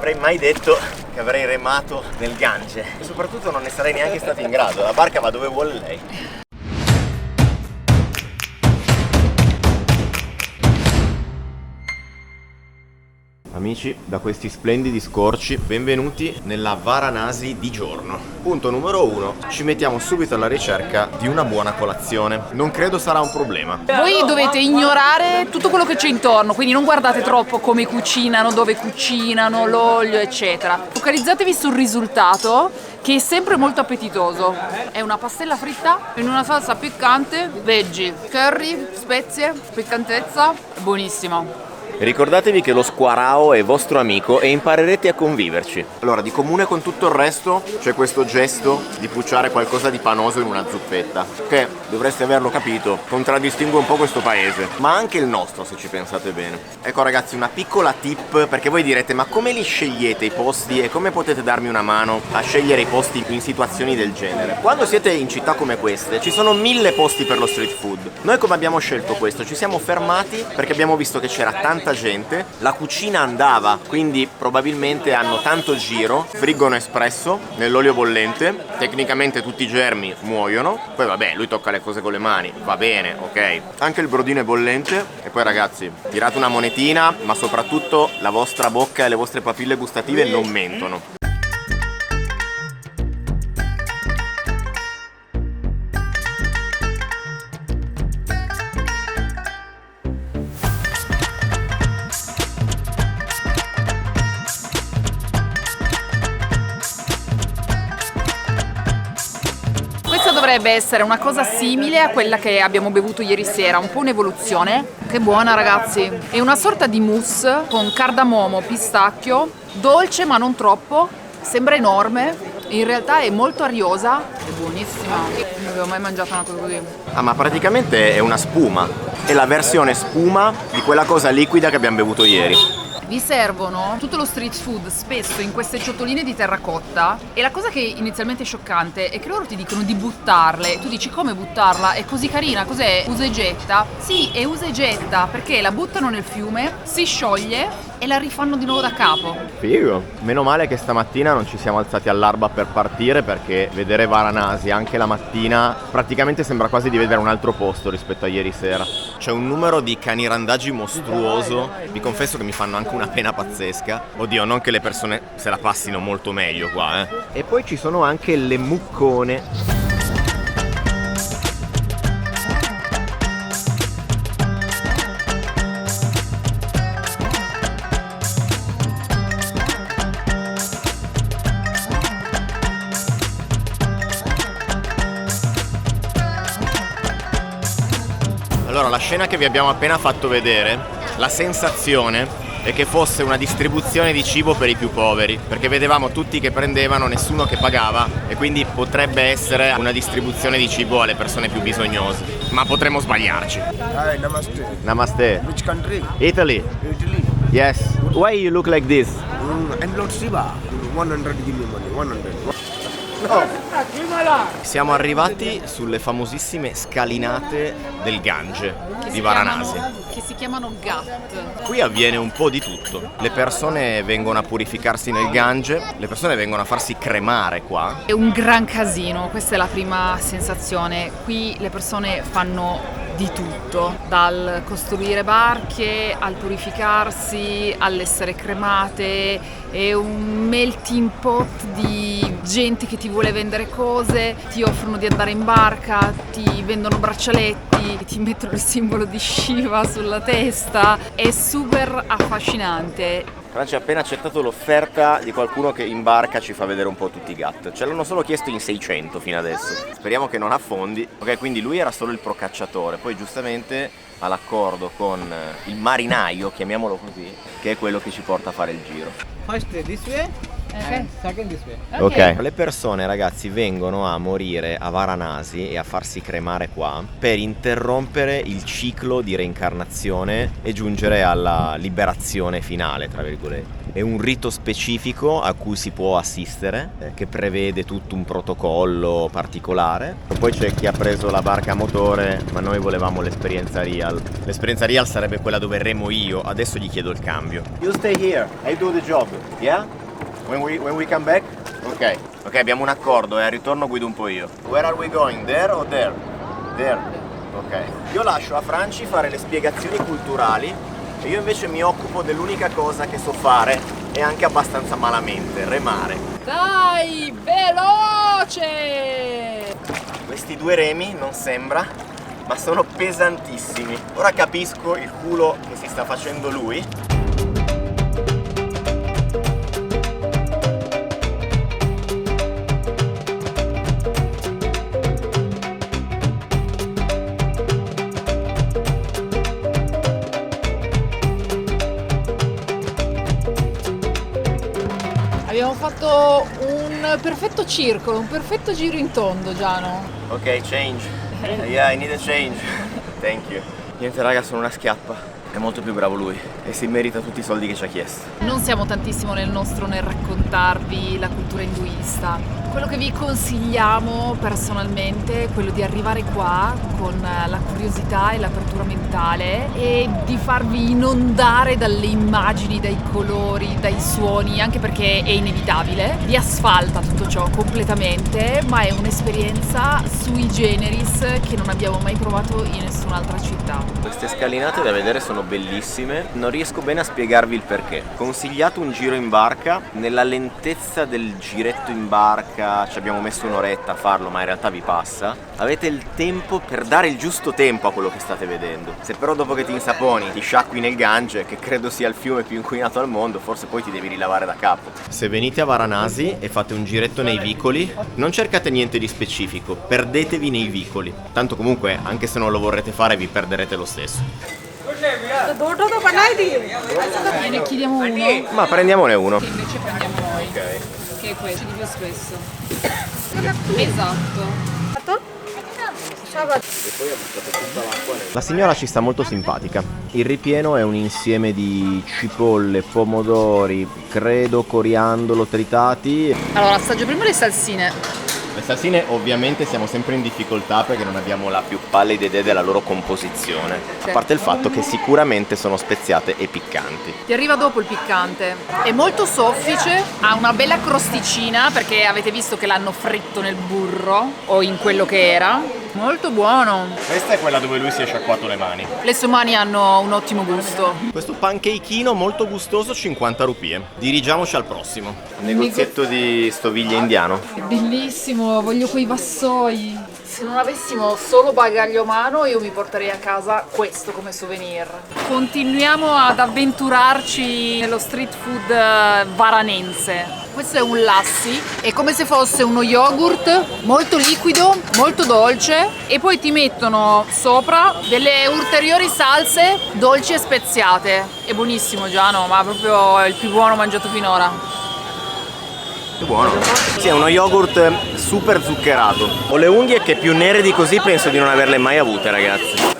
avrei mai detto che avrei remato nel Gange e soprattutto non ne sarei neanche stato in grado. La barca va dove vuole lei. Amici, da questi splendidi scorci, benvenuti nella Varanasi di giorno. Punto numero 1, ci mettiamo subito alla ricerca di una buona colazione. Non credo sarà un problema. Voi dovete ignorare tutto quello che c'è intorno, quindi non guardate troppo come cucinano, dove cucinano, l'olio, eccetera. Focalizzatevi sul risultato, che è sempre molto appetitoso. È una pastella fritta in una salsa piccante, veggie, curry, spezie, piccantezza, buonissimo. Ricordatevi che lo squarao è vostro amico e imparerete a conviverci. Allora, di comune con tutto il resto c'è questo gesto di pucciare qualcosa di panoso in una zuppetta, che, dovreste averlo capito, contraddistingue un po' questo paese, ma anche il nostro se ci pensate bene. Ecco ragazzi, una piccola tip, perché voi direte ma come li scegliete i posti e come potete darmi una mano a scegliere i posti in situazioni del genere? Quando siete in città come queste ci sono 1000 posti per lo street food. Noi come abbiamo scelto questo? Ci siamo fermati perché abbiamo visto che c'era tanta gente, la cucina andava, quindi probabilmente hanno tanto giro, friggono espresso nell'olio bollente, tecnicamente tutti i germi muoiono, poi vabbè lui tocca le cose con le mani, va bene, ok, anche il brodino è bollente e poi ragazzi tirate una monetina, ma soprattutto la vostra bocca e le vostre papille gustative non mentono. Dovrebbe essere una cosa simile a quella che abbiamo bevuto ieri sera, un po' un'evoluzione. Che buona ragazzi! È una sorta di mousse con cardamomo, pistacchio, dolce ma non troppo, sembra enorme, in realtà è molto ariosa, è buonissima, non avevo mai mangiato una cosa così. Ah, ma praticamente è una spuma, è la versione spuma di quella cosa liquida che abbiamo bevuto ieri. Vi servono tutto lo street food spesso in queste ciotoline di terracotta e la cosa che inizialmente è scioccante è che loro ti dicono di buttarle. Tu dici come buttarla? È così carina, cos'è? Usa e getta? Sì, è usa e getta perché la buttano nel fiume, si scioglie e la rifanno di nuovo da capo. Figo! Meno male che stamattina non ci siamo alzati all'alba per partire perché vedere Varanasi anche la mattina praticamente sembra quasi di vedere un altro posto rispetto a ieri sera. C'è un numero di cani randagi mostruoso, vi confesso che mi fanno anche una pena pazzesca. Oddio, non che le persone se la passino molto meglio qua, eh. E poi ci sono anche le muccone. Allora, la scena che vi abbiamo appena fatto vedere, la sensazione è che fosse una distribuzione di cibo per i più poveri, perché vedevamo tutti che prendevano, nessuno che pagava, e quindi potrebbe essere una distribuzione di cibo alle persone più bisognose, ma potremmo sbagliarci. Hi, namaste. Namaste. Which country? Italy. Italy. Yes. Why you look like this? And Lord Shiva. 100 give me money. 100. Siamo arrivati sulle famosissime scalinate del Gange di Varanasi. Che si chiamano Ghat. Qui avviene un po' di tutto. Le persone vengono a purificarsi nel Gange, le persone vengono a farsi cremare qua. È un gran casino, questa è la prima sensazione. Qui le persone fanno di tutto, dal costruire barche al purificarsi, all'essere cremate. È un melting pot di gente che ti vuole vendere cose, ti offrono di andare in barca, ti vendono braccialetti, ti mettono il simbolo di Shiva sulla testa. È super affascinante. Francia ha appena accettato l'offerta di qualcuno che in barca ci fa vedere un po' tutti i Ghat. Ce l'hanno solo chiesto in 600 fino adesso. Speriamo che non affondi. Ok, quindi lui era solo il procacciatore, poi giustamente ha l'accordo con il marinaio, chiamiamolo così, che è quello che ci porta a fare il giro. First this way and second this way. Ok, le persone ragazzi vengono a morire a Varanasi e a farsi cremare qua per interrompere il ciclo di reincarnazione e giungere alla liberazione finale, tra virgolette. È un rito specifico a cui si può assistere, che prevede tutto un protocollo particolare. Poi c'è chi ha preso la barca a motore, ma noi volevamo l'esperienza real. L'esperienza real sarebbe quella dove remo io, adesso gli chiedo il cambio. You stay here, I do the job, yeah? When we come back? Ok. Ok, abbiamo un accordo, al ritorno guido un po' io. Where are we going? There or there? There. Ok. Io lascio a Franci fare le spiegazioni culturali e io invece mi occupo dell'unica cosa che so fare e anche abbastanza malamente, remare. Dai, veloce! Questi due remi non sembra, ma sono pesantissimi. Ora capisco il culo che si sta facendo lui. Abbiamo fatto un perfetto circolo, un perfetto giro in tondo, Giano. Ok, change. Yeah, I need a change. Thank you. Niente raga, sono una schiappa. È molto più bravo lui e si merita tutti i soldi che ci ha chiesto. Non siamo tantissimo nel raccontarvi la cultura induista. Quello che vi consigliamo personalmente è quello di arrivare qua con la curiosità e l'apertura mentale e di farvi inondare dalle immagini, dai colori, dai suoni, anche perché è inevitabile. Vi asfalta tutto ciò completamente, ma è un'esperienza sui generis che non abbiamo mai provato in nessun'altra città. Queste scalinate da vedere sono bellissime, non riesco bene a spiegarvi il perché. Consigliato un giro in barca, nella lentezza del giretto in barca ci abbiamo messo un'oretta a farlo, ma in realtà vi passa. Avete il tempo per dare il giusto tempo a quello che state vedendo. Se però dopo che ti insaponi ti sciacqui nel Gange, che credo sia il fiume più inquinato al mondo, forse poi ti devi rilavare da capo. Se venite a Varanasi e fate un giretto nei vicoli, non cercate niente di specifico, perdetevi nei vicoli. Tanto comunque, anche se non lo vorrete fare, vi perderete lo stesso. Ne chiediamo uno, Ma prendiamone uno. che invece prendiamo noi, che è questo di più spesso. Esatto. La signora ci sta molto simpatica. Il ripieno è un insieme di cipolle, pomodori, credo coriandolo tritati. Allora, assaggio prima le salsine. Le salsine ovviamente siamo sempre in difficoltà perché non abbiamo la più pallida idea della loro composizione. A parte il fatto che sicuramente sono speziate e piccanti. Ti arriva dopo il piccante. È molto soffice, ha una bella crosticina perché avete visto che l'hanno fritto nel burro o in quello che era. Molto buono. Questa è quella dove lui si è sciacquato le mani. Le sue mani hanno un ottimo gusto. Questo pancakeino molto gustoso, 50 rupie. Dirigiamoci al prossimo. Negozietto di stoviglie indiano. È bellissimo, voglio quei vassoi. Se non avessimo solo bagaglio a mano io mi porterei a casa questo come souvenir. Continuiamo ad avventurarci nello street food varanense. Questo è un lassi, è come se fosse uno yogurt molto liquido, molto dolce e poi ti mettono sopra delle ulteriori salse dolci e speziate. È buonissimo Giano, ma proprio il più buono mangiato finora. È buono. Sì, è uno yogurt super zuccherato. Ho le unghie che più nere di così penso di non averle mai avute, ragazzi.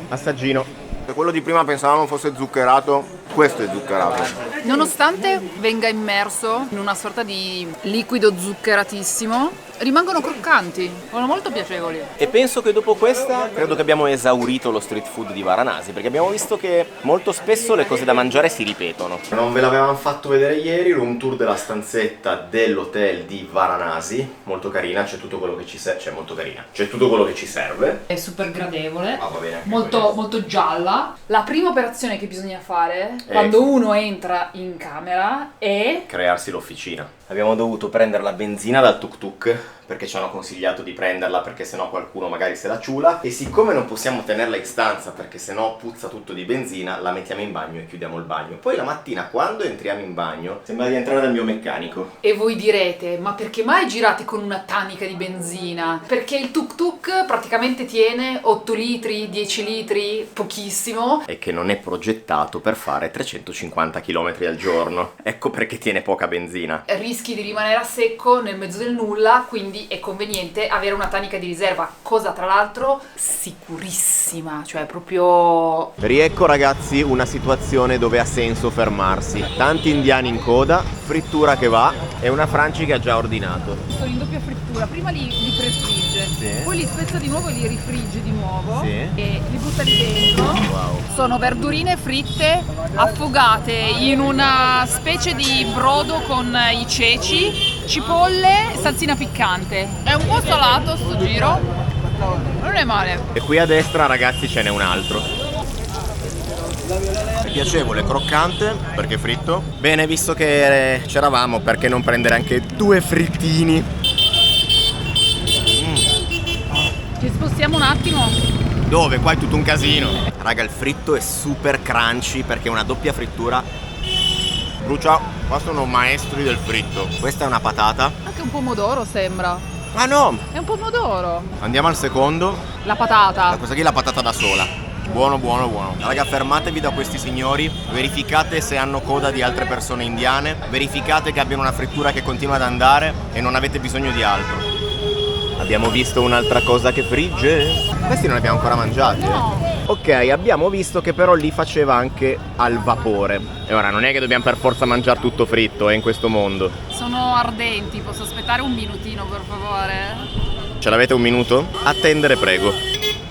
Assaggino. Se quello di prima pensavamo fosse zuccherato, questo è zuccherato. Nonostante venga immerso in una sorta di liquido zuccheratissimo, rimangono croccanti, sono molto piacevoli. E penso che dopo questa credo che abbiamo esaurito lo street food di Varanasi, perché abbiamo visto che molto spesso le cose da mangiare si ripetono. Non ve l'avevamo fatto vedere ieri, room tour della stanzetta dell'hotel di Varanasi, molto carina, c'è tutto quello che ci serve, cioè molto carina, c'è tutto quello che ci serve. È super gradevole, Va bene, molto gialla. La prima operazione che bisogna fare quando uno entra in camera è crearsi l'officina. Abbiamo dovuto prendere la benzina dal tuk tuk perché ci hanno consigliato di prenderla perché sennò qualcuno magari se la ciula, e siccome non possiamo tenerla in stanza perché sennò puzza tutto di benzina, la mettiamo in bagno e chiudiamo il bagno. Poi la mattina quando entriamo in bagno sembra di entrare dal mio meccanico. E voi direte, ma perché mai girate con una tanica di benzina? Perché il tuk tuk praticamente tiene 8 litri, 10 litri, pochissimo. E che non è progettato per fare 350 km al giorno. Ecco perché tiene poca benzina. Rischi rischi di rimanere a secco nel mezzo del nulla, quindi è conveniente avere una tanica di riserva, cosa tra l'altro sicurissima, cioè proprio... Riecco ragazzi una situazione dove ha senso fermarsi. Tanti indiani in coda, frittura che va e una Franci che ha già ordinato. Sono in doppia frittura, prima li prefrigge, Sì. poi li spezza di nuovo e li rifrigge di nuovo, Sì. e li butta lì dentro. Wow. Sono verdurine fritte affogate in una specie di brodo con i ceci, cipolle e salsina piccante. È un po' salato sto giro, non è male. E qui a destra ragazzi ce n'è un altro. È piacevole, croccante perché è fritto. Bene, visto che c'eravamo, perché non prendere anche 2 frittini? Ci spostiamo un attimo. Dove? Qua è tutto un casino. Raga, il fritto è super crunchy perché è una doppia frittura. Brucia, qua sono maestri del fritto. Questa è una patata. Anche un pomodoro sembra. Ah no! È un pomodoro. Andiamo al secondo. La patata. Questa qui è la patata da sola. Buono, buono, buono. Raga, fermatevi da questi signori, verificate se hanno coda di altre persone indiane, verificate che abbiano una frittura che continua ad andare e non avete bisogno di altro. Abbiamo visto un'altra cosa che frigge. Questi non li abbiamo ancora mangiati. No. Ok, abbiamo visto che però lì faceva anche al vapore. E ora non è che dobbiamo per forza mangiare tutto fritto in questo mondo. Sono ardenti, posso aspettare un minutino per favore? Ce l'avete un minuto? Attendere, prego.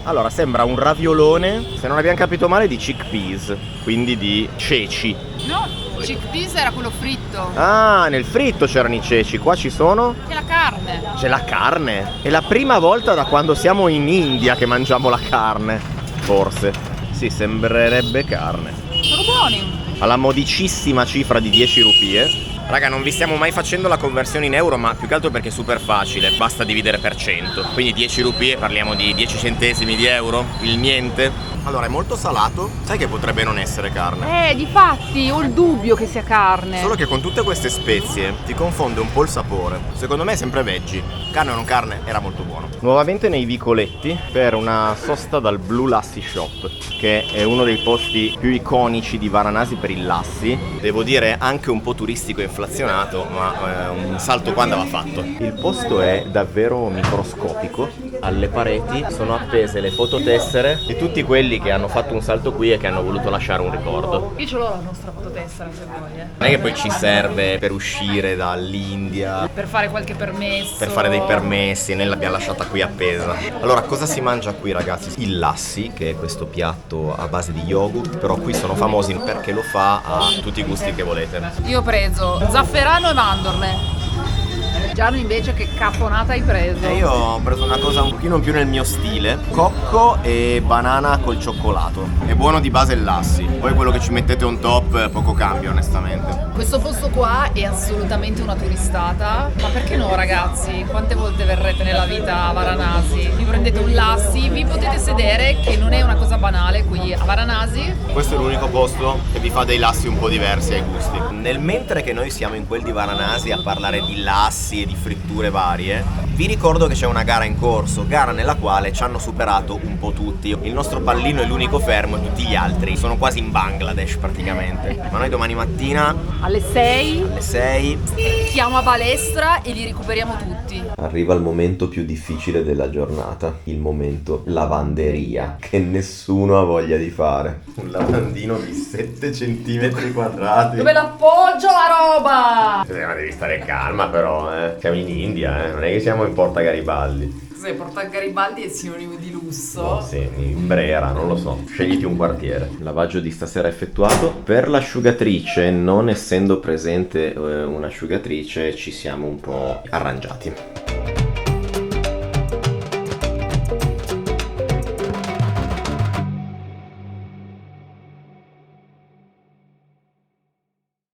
Allora, sembra un raviolone, se non abbiamo capito male, di chickpeas, quindi di ceci. No, chickpeas era quello fritto. Ah, nel fritto c'erano i ceci, qua ci sono? C'è la carne. C'è la carne. È la prima volta da quando siamo in India che mangiamo la carne. Forse. Sì, sembrerebbe carne. Sono buoni. Alla modicissima cifra di 10 rupie. Raga, non vi stiamo mai facendo la conversione in euro, ma più che altro perché è super facile, basta dividere per 100. Quindi 10 rupie, parliamo di 10 centesimi di euro, il niente. Allora, è molto salato, sai che potrebbe non essere carne. Difatti, ho il dubbio che sia carne. Solo che con tutte queste spezie ti confonde un po' il sapore. Secondo me è sempre veggie. Carne o non carne, era molto buono. Nuovamente nei vicoletti per una sosta dal Blue Lassi Shop, che è uno dei posti più iconici di Varanasi per il lassi. Devo dire anche un po' turistico e inflazionato, ma un salto qua andava fatto. Il posto è davvero microscopico. Alle pareti sono appese le fototessere di tutti quelli che hanno fatto un salto qui e che hanno voluto lasciare un ricordo. Io ce l'ho la nostra fototessera se vuoi. Non è che poi ci serve per uscire dall'India, Per fare qualche permesso. per fare dei permessi, noi l'abbiamo lasciata qui appesa. Allora, cosa si mangia qui ragazzi? Il lassi, che è questo piatto a base di yogurt, però qui sono famosi perché lo fa a tutti i gusti che volete. Io ho preso zafferano e mandorle. Gianni invece che caponata hai preso? E io ho preso una cosa un pochino più nel mio stile, cocco e banana col cioccolato. È buono di base il lassi, poi quello che ci mettete on top poco cambia onestamente. Questo posto qua è assolutamente una turistata, ma perché no ragazzi? Quante volte verrete nella vita a Varanasi? Vi prendete un lassi, vi potete sedere, che non è una cosa banale qui a Varanasi. Questo è l'unico posto che vi fa dei lassi un po' diversi ai gusti. Nel mentre che noi siamo in quel di Varanasi a parlare di lassi e di fritture varie, vi ricordo che c'è una gara in corso, gara nella quale ci hanno superato un po' tutti. Il nostro pallino è l'unico fermo e tutti gli altri sono quasi in Bangladesh praticamente. Ma noi domani mattina Alle 6 chiamo a palestra e li recuperiamo tutti. Arriva il momento più difficile della giornata, il momento lavanderia, che nessuno ha voglia di fare. un lavandino di 7 centimetri quadrati. Dove l'appoggio la roba? Ma devi stare calma però, Siamo in India, non è che siamo in Porta Garibaldi. Cos'è, Porta Garibaldi è sinonimo di lusso? No, sì, in Brera, non lo so. Scegliti un quartiere. Lavaggio di stasera effettuato. Per l'asciugatrice, non essendo presente un'asciugatrice, ci siamo un po' arrangiati.